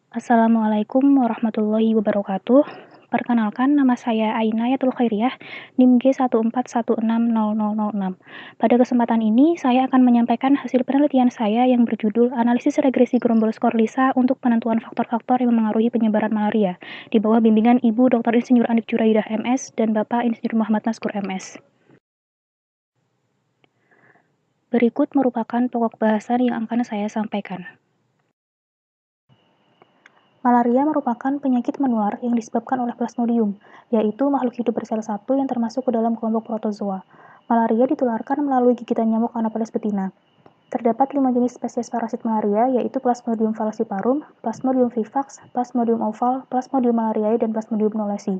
Assalamualaikum warahmatullahi wabarakatuh. Perkenalkan, nama saya Ainayatul Khairiyah, NIM G141600006. Pada kesempatan ini, saya akan menyampaikan hasil penelitian saya yang berjudul Analisis Regresi Gerombol Skor LISA untuk penentuan faktor-faktor yang memengaruhi penyebaran malaria, di bawah bimbingan Ibu Dr. Insinyur Andik Juraidah MS dan Bapak Insinyur Muhammad Naskur MS. Berikut merupakan pokok bahasan yang akan saya sampaikan. Malaria merupakan penyakit menular yang disebabkan oleh Plasmodium, yaitu makhluk hidup bersel satu yang termasuk ke dalam kelompok protozoa. Malaria ditularkan melalui gigitan nyamuk Anopheles betina. Terdapat 5 jenis spesies parasit malaria, yaitu Plasmodium falciparum, Plasmodium vivax, Plasmodium oval, Plasmodium malariae, dan Plasmodium knowlesi.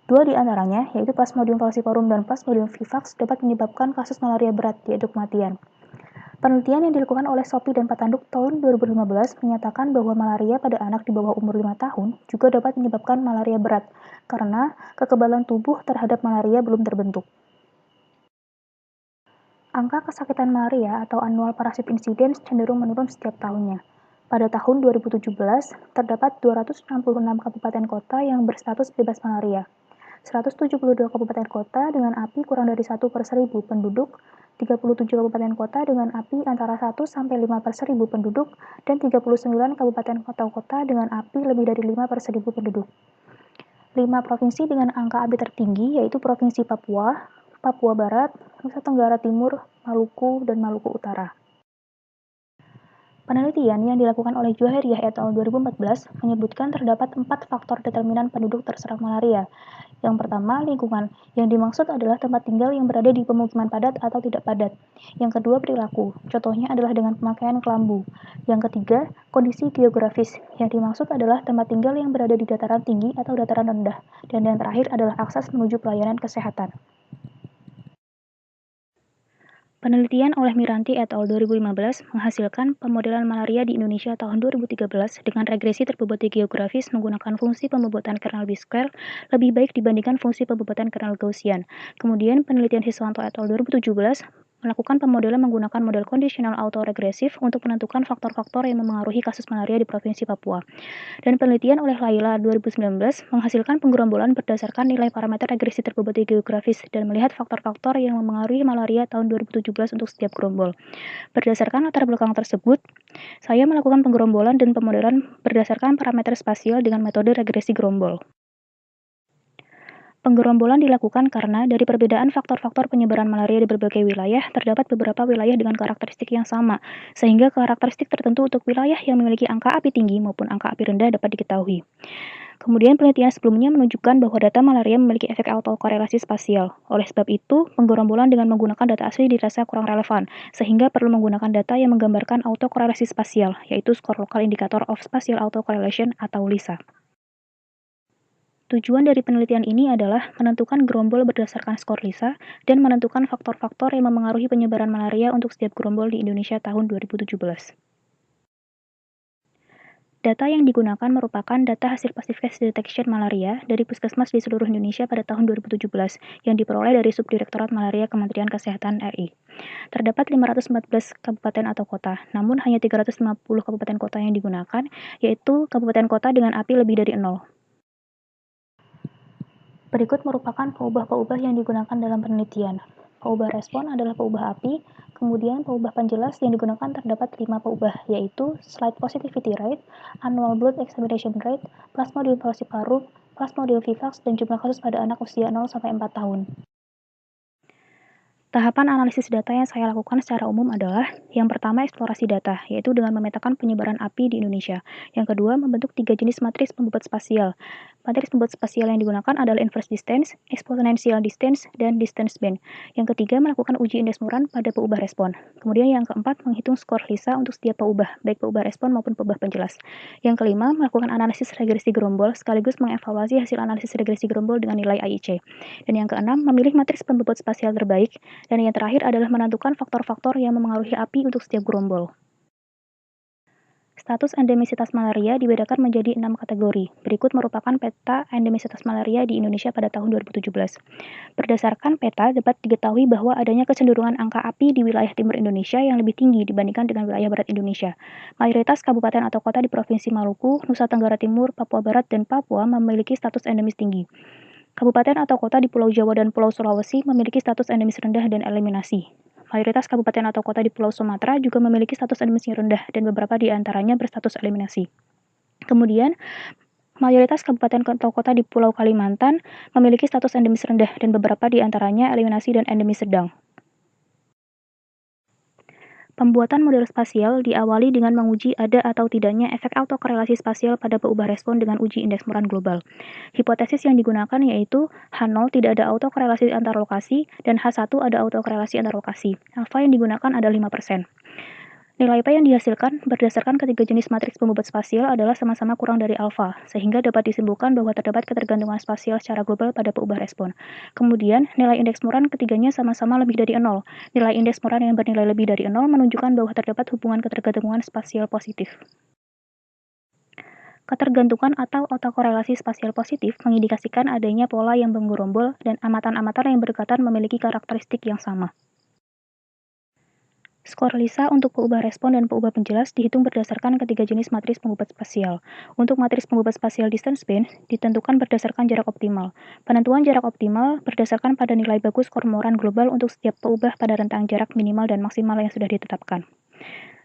Dua di antaranya, yaitu Plasmodium falciparum dan Plasmodium vivax, dapat menyebabkan kasus malaria berat, yaitu kematian. Penelitian yang dilakukan oleh Sophie dan Patanduk tahun 2015 menyatakan bahwa malaria pada anak di bawah umur 5 tahun juga dapat menyebabkan malaria berat, karena kekebalan tubuh terhadap malaria belum terbentuk. Angka kesakitan malaria atau annual parasit incidence cenderung menurun setiap tahunnya. Pada tahun 2017, terdapat 266 kabupaten kota yang berstatus bebas malaria. 172 kabupaten kota dengan API kurang dari 1 per 1000 penduduk, 37 kabupaten kota dengan API antara 1 sampai 5 per 1000 penduduk, dan 39 kabupaten kota dengan API lebih dari 5 per 1000 penduduk. 5 provinsi dengan angka API tertinggi yaitu Provinsi Papua, Papua Barat, Nusa Tenggara Timur, Maluku, dan Maluku Utara. Penelitian yang dilakukan oleh Juwairiyah et al. 2014 menyebutkan terdapat 4 faktor determinan penduduk terserang malaria. Yang pertama, lingkungan. Yang dimaksud adalah tempat tinggal yang berada di pemukiman padat atau tidak padat. Yang kedua, perilaku. Contohnya adalah dengan pemakaian kelambu. Yang ketiga, kondisi geografis. Yang dimaksud adalah tempat tinggal yang berada di dataran tinggi atau dataran rendah. Dan yang terakhir adalah akses menuju pelayanan kesehatan. Penelitian oleh Miranti et al. 2015 menghasilkan pemodelan malaria di Indonesia tahun 2013 dengan regresi terbobot geografis menggunakan fungsi pembobotan kernel B-square lebih baik dibandingkan fungsi pembobotan kernel Gaussian. Kemudian penelitian Hiswanto et al. 2017 melakukan pemodelan menggunakan model kondisional autoregresif untuk menentukan faktor-faktor yang memengaruhi kasus malaria di Provinsi Papua. Dan penelitian oleh Laila 2019 menghasilkan penggerombolan berdasarkan nilai parameter regresi terbobot geografis dan melihat faktor-faktor yang memengaruhi malaria tahun 2017 untuk setiap gerombol. Berdasarkan latar belakang tersebut, saya melakukan penggerombolan dan pemodelan berdasarkan parameter spasial dengan metode regresi gerombol. Penggerombolan dilakukan karena dari perbedaan faktor-faktor penyebaran malaria di berbagai wilayah, terdapat beberapa wilayah dengan karakteristik yang sama, sehingga karakteristik tertentu untuk wilayah yang memiliki angka API tinggi maupun angka API rendah dapat diketahui. Kemudian penelitian sebelumnya menunjukkan bahwa data malaria memiliki efek autokorelasi spasial. Oleh sebab itu, penggerombolan dengan menggunakan data asli dirasa kurang relevan, sehingga perlu menggunakan data yang menggambarkan autokorelasi spasial, yaitu Skor Lokal Indicator of Spatial Autocorrelation atau LISA. Tujuan dari penelitian ini adalah menentukan gerombol berdasarkan skor LISA dan menentukan faktor-faktor yang memengaruhi penyebaran malaria untuk setiap gerombol di Indonesia tahun 2017. Data yang digunakan merupakan data hasil Passive Case Detection malaria dari puskesmas di seluruh Indonesia pada tahun 2017 yang diperoleh dari Subdirektorat Malaria Kementerian Kesehatan RI. Terdapat 514 kabupaten atau kota, namun hanya 350 kabupaten kota yang digunakan, yaitu kabupaten kota dengan API lebih dari 0. Berikut merupakan peubah-peubah yang digunakan dalam penelitian. Peubah respon adalah peubah API, kemudian peubah penjelas yang digunakan terdapat 5 peubah, yaitu Slide Positivity Rate, Annual Blood Examination Rate, Plasmodium falciparum, Plasmodium vivax, dan jumlah kasus pada anak usia 0-4 tahun. Tahapan analisis data yang saya lakukan secara umum adalah yang pertama eksplorasi data, yaitu dengan memetakan penyebaran API di Indonesia. Yang kedua, membentuk 3 jenis matris pembobot spasial. Matris pembobot spasial yang digunakan adalah inverse distance, exponential distance, dan distance band. Yang ketiga, melakukan uji indeks Moran pada peubah respon. Kemudian yang keempat, menghitung skor LISA untuk setiap peubah, baik peubah respon maupun peubah penjelas. Yang kelima, melakukan analisis regresi gerombol sekaligus mengevaluasi hasil analisis regresi gerombol dengan nilai AIC. Dan yang keenam, memilih matris pembobot spasial terbaik. Dan yang terakhir adalah menentukan faktor-faktor yang memengaruhi API untuk setiap gerombol. Status endemisitas malaria dibedakan menjadi 6 kategori. Berikut merupakan peta endemisitas malaria di Indonesia pada tahun 2017. Berdasarkan peta, dapat diketahui bahwa adanya kecenderungan angka API di wilayah timur Indonesia yang lebih tinggi dibandingkan dengan wilayah barat Indonesia. Mayoritas kabupaten atau kota di Provinsi Maluku, Nusa Tenggara Timur, Papua Barat, dan Papua memiliki status endemis tinggi. Kabupaten atau kota di Pulau Jawa dan Pulau Sulawesi memiliki status endemis rendah dan eliminasi. Mayoritas kabupaten atau kota di Pulau Sumatera juga memiliki status endemisnya rendah dan beberapa di antaranya berstatus eliminasi. Kemudian, mayoritas kabupaten atau kota di Pulau Kalimantan memiliki status endemis rendah dan beberapa di antaranya eliminasi dan endemis sedang. Pembuatan model spasial diawali dengan menguji ada atau tidaknya efek autokorelasi spasial pada peubah respon dengan uji indeks murah global. Hipotesis yang digunakan yaitu H0 tidak ada autokorelasi antar lokasi dan H1 ada autokorelasi antar lokasi. Alfa yang digunakan adalah 5%. Nilai P yang dihasilkan berdasarkan ketiga jenis matriks pembobot spasial adalah sama-sama kurang dari alfa, sehingga dapat disimpulkan bahwa terdapat ketergantungan spasial secara global pada peubah respon. Kemudian, nilai indeks Moran ketiganya sama-sama lebih dari 0. Nilai indeks Moran yang bernilai lebih dari 0 menunjukkan bahwa terdapat hubungan ketergantungan spasial positif. Ketergantungan atau autokorelasi spasial positif mengindikasikan adanya pola yang menggerombol dan amatan-amatan yang berdekatan memiliki karakteristik yang sama. Skor Lisa untuk peubah respon dan peubah penjelas dihitung berdasarkan ketiga jenis matriks pembobot spasial. Untuk matriks pembobot spasial distance band ditentukan berdasarkan jarak optimal. Penentuan jarak optimal berdasarkan pada nilai bagus skor Moran global untuk setiap peubah pada rentang jarak minimal dan maksimal yang sudah ditetapkan.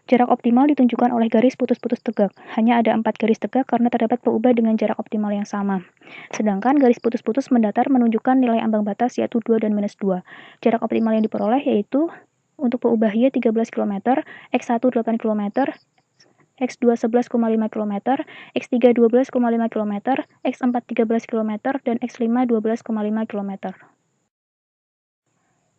Jarak optimal ditunjukkan oleh garis putus-putus tegak. Hanya ada 4 garis tegak karena terdapat peubah dengan jarak optimal yang sama. Sedangkan garis putus-putus mendatar menunjukkan nilai ambang batas yaitu 2 dan minus 2. Jarak optimal yang diperoleh yaitu untuk peubah Y 13 km, X1 8 km, X2 11,5 km, X3 12,5 km, X4 13 km, dan X5 12,5 km.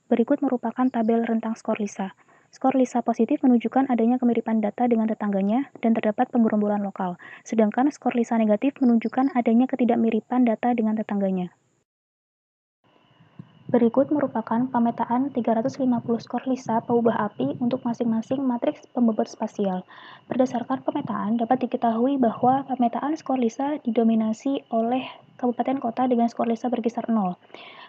Berikut merupakan tabel rentang skor Lisa. Skor Lisa positif menunjukkan adanya kemiripan data dengan tetangganya dan terdapat penggerombolan lokal, sedangkan skor Lisa negatif menunjukkan adanya ketidakmiripan data dengan tetangganya. Berikut merupakan pemetaan 350 skor Lisa peubah API untuk masing-masing matriks pembobot spasial. Berdasarkan pemetaan, dapat diketahui bahwa pemetaan skor Lisa didominasi oleh kabupaten kota dengan skor Lisa berkisar 0.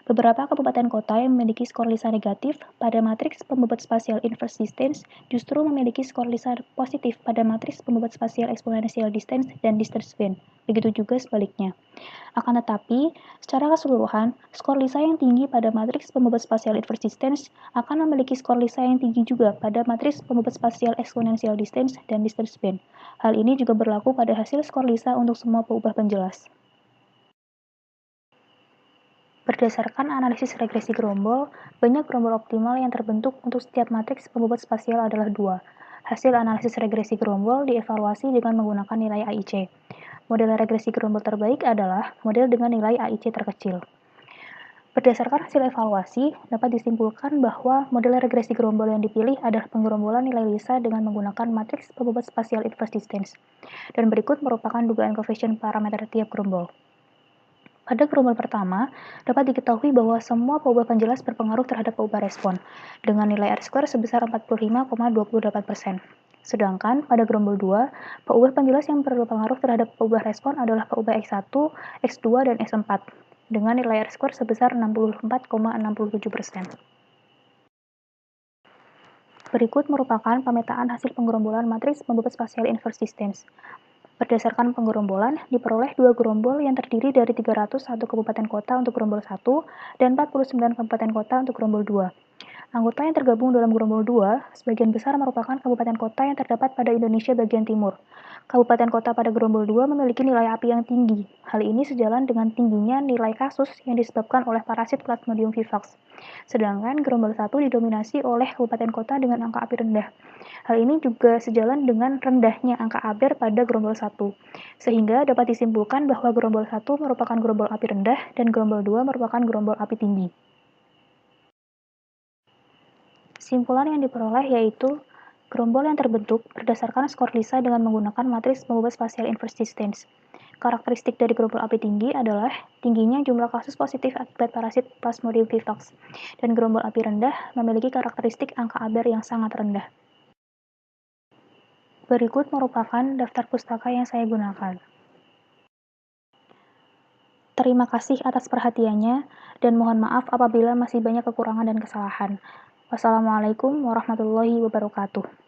Beberapa kabupaten kota yang memiliki skor Lisa negatif pada matriks pembobot spasial inverse distance justru memiliki skor Lisa positif pada matriks pembobot spasial exponential distance dan distance band. Begitu juga sebaliknya. Akan tetapi, secara keseluruhan, skor Lisa yang tinggi pada matriks pembobot spasial inverse distance akan memiliki skor Lisa yang tinggi juga pada matriks pembobot spasial exponential distance dan distance band. Hal ini juga berlaku pada hasil skor Lisa untuk semua peubah penjelas. Berdasarkan analisis regresi gerombol, banyak gerombol optimal yang terbentuk untuk setiap matriks pembobot spasial adalah 2. Hasil analisis regresi gerombol dievaluasi dengan menggunakan nilai AIC. Model regresi gerombol terbaik adalah model dengan nilai AIC terkecil. Berdasarkan hasil evaluasi, dapat disimpulkan bahwa model regresi gerombol yang dipilih adalah penggerombolan nilai Lisa dengan menggunakan matriks pembobot spasial inverse distance. Dan berikut merupakan dugaan koefisien parameter tiap gerombol. Pada gerombol pertama, dapat diketahui bahwa semua peubah penjelas berpengaruh terhadap peubah respon, dengan nilai R² sebesar 45,28%. Sedangkan pada gerombol 2, peubah penjelas yang berpengaruh terhadap peubah respon adalah peubah X1, X2, dan X4, dengan nilai R² sebesar 64,67%. Berikut merupakan pemetaan hasil penggerombolan matriks pembobot spasial inverse distance. Berdasarkan penggerombolan, diperoleh 2 gerombol yang terdiri dari 301 kabupaten kota untuk gerombol 1 dan 49 kabupaten kota untuk gerombol 2. Anggota yang tergabung dalam gerombol 2, sebagian besar merupakan kabupaten kota yang terdapat pada Indonesia bagian timur. Kabupaten kota pada gerombol 2 memiliki nilai API yang tinggi. Hal ini sejalan dengan tingginya nilai kasus yang disebabkan oleh parasit Plasmodium vivax. Sedangkan gerombol 1 didominasi oleh kabupaten kota dengan angka API rendah. Hal ini juga sejalan dengan rendahnya angka Aber pada gerombol 1, sehingga dapat disimpulkan bahwa gerombol 1 merupakan gerombol API rendah dan gerombol 2 merupakan gerombol API tinggi. Kesimpulan yang diperoleh yaitu gerombol yang terbentuk berdasarkan skor Lisa dengan menggunakan matriks pembobot spasial inverse distance. Karakteristik dari gerombol API tinggi adalah tingginya jumlah kasus positif akibat parasit Plasmodium vivax, dan gerombol API rendah memiliki karakteristik angka Aber yang sangat rendah. Berikut merupakan daftar pustaka yang saya gunakan. Terima kasih atas perhatiannya, dan mohon maaf apabila masih banyak kekurangan dan kesalahan. Wassalamualaikum warahmatullahi wabarakatuh.